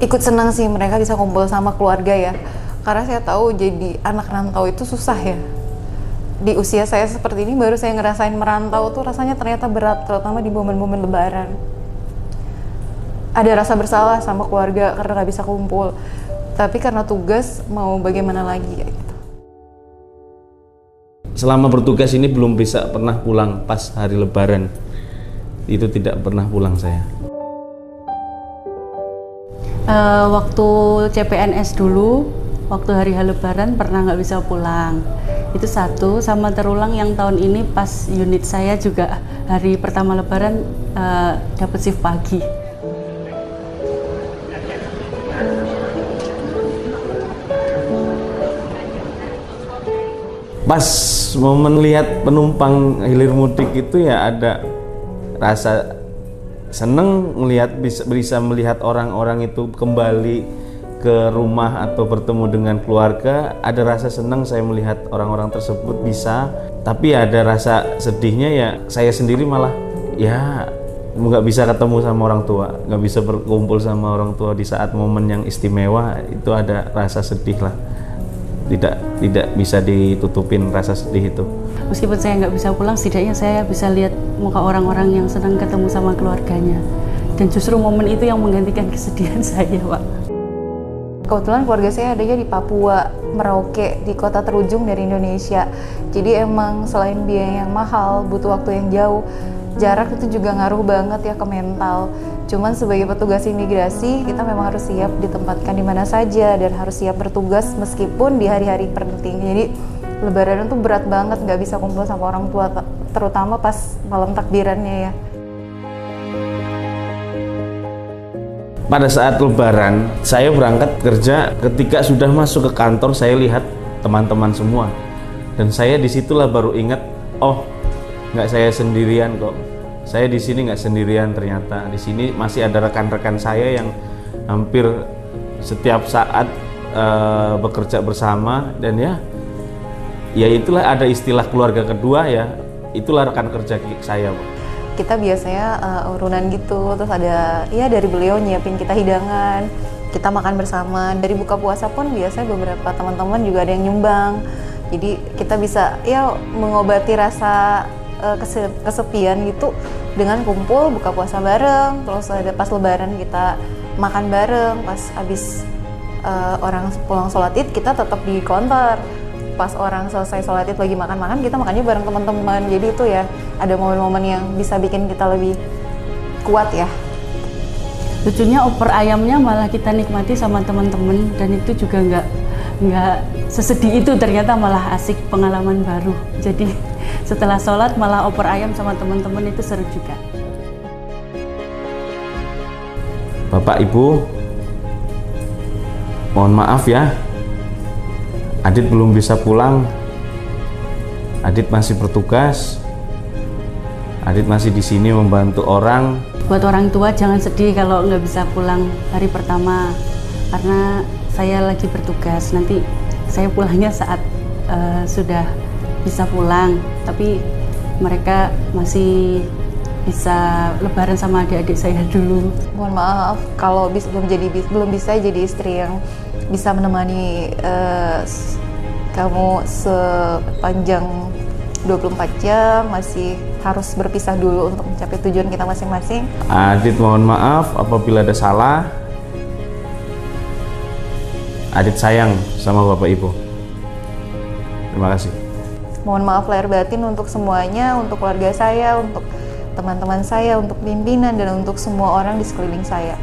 ikut senang sih mereka bisa kumpul sama keluarga ya. Karena saya tahu jadi anak rantau itu susah ya. Di usia saya seperti ini baru saya ngerasain merantau tuh rasanya ternyata berat, terutama di momen-momen lebaran. Ada rasa bersalah sama keluarga karena nggak bisa kumpul. Tapi karena tugas mau bagaimana lagi ya gitu. Selama bertugas ini belum bisa pernah pulang pas hari lebaran. Itu tidak pernah pulang saya. Waktu CPNS dulu, waktu hari lebaran pernah nggak bisa pulang. Itu satu, sama terulang yang tahun ini pas unit saya juga hari pertama lebaran dapat shift pagi. Pas momen lihat penumpang hilir mudik itu ya ada rasa seneng melihat bisa melihat orang-orang itu kembali ke rumah atau bertemu dengan keluarga. Ada rasa senang saya melihat orang-orang tersebut bisa, tapi ada rasa sedihnya ya saya sendiri malah ya nggak bisa ketemu sama orang tua, nggak bisa berkumpul sama orang tua di saat momen yang istimewa. Itu ada rasa sedih lah, tidak bisa ditutupin rasa sedih itu. Meskipun saya nggak bisa pulang, setidaknya saya bisa lihat muka orang-orang yang senang ketemu sama keluarganya. Dan justru momen itu yang menggantikan kesedihan saya, Pak. Kebetulan keluarga saya adanya di Papua, Merauke, di kota terujung dari Indonesia. Jadi emang selain biaya yang mahal, butuh waktu yang jauh, jarak itu juga ngaruh banget ya ke mental. Cuman sebagai petugas imigrasi, kita memang harus siap ditempatkan di mana saja dan harus siap bertugas meskipun di hari-hari penting. Jadi lebaran itu berat banget, nggak bisa kumpul sama orang tua, terutama pas malam takbirannya ya. Pada saat lebaran, saya berangkat kerja, ketika sudah masuk ke kantor, saya lihat teman-teman semua. Dan saya disitulah baru ingat, oh nggak saya sendirian kok. Saya di sini nggak sendirian ternyata. Di sini masih ada rekan-rekan saya yang hampir setiap saat bekerja bersama. Dan ya itulah ada istilah keluarga kedua ya. Itulah rekan kerja saya, Pak. Kita biasanya urunan gitu, terus ada ya dari beliau nyiapin kita hidangan, kita makan bersama. Dari buka puasa pun biasanya beberapa teman-teman juga ada yang nyumbang. Jadi kita bisa ya mengobati rasa kesepian gitu dengan kumpul buka puasa bareng. Terus ada pas lebaran kita makan bareng, pas habis orang pulang sholat id kita tetap di counter. Pas orang selesai sholat id lagi makan-makan, kita makannya bareng teman-teman. Jadi itu ya ada momen-momen yang bisa bikin kita lebih kuat ya. Lucunya oper ayamnya malah kita nikmati sama teman-teman, dan itu juga nggak sesedih itu, ternyata malah asik, pengalaman baru. Jadi setelah sholat malah oper ayam sama teman-teman itu seru juga. Bapak Ibu, mohon maaf ya, Adit belum bisa pulang. Adit masih bertugas. Adit masih di sini membantu orang. Buat orang tua jangan sedih kalau nggak bisa pulang hari pertama, karena saya lagi bertugas. Nanti saya pulangnya saat sudah bisa pulang, tapi mereka masih bisa lebaran sama adik-adik saya dulu. Mohon maaf kalau belum bisa jadi istri yang bisa menemani kamu sepanjang 24 jam, masih harus berpisah dulu untuk mencapai tujuan kita masing-masing. Adit mohon maaf apabila ada salah. Adit sayang sama Bapak Ibu. Terima kasih. Mohon maaf lahir batin untuk semuanya, untuk keluarga saya, untuk teman-teman saya, untuk pimpinan, dan untuk semua orang di sekeliling saya.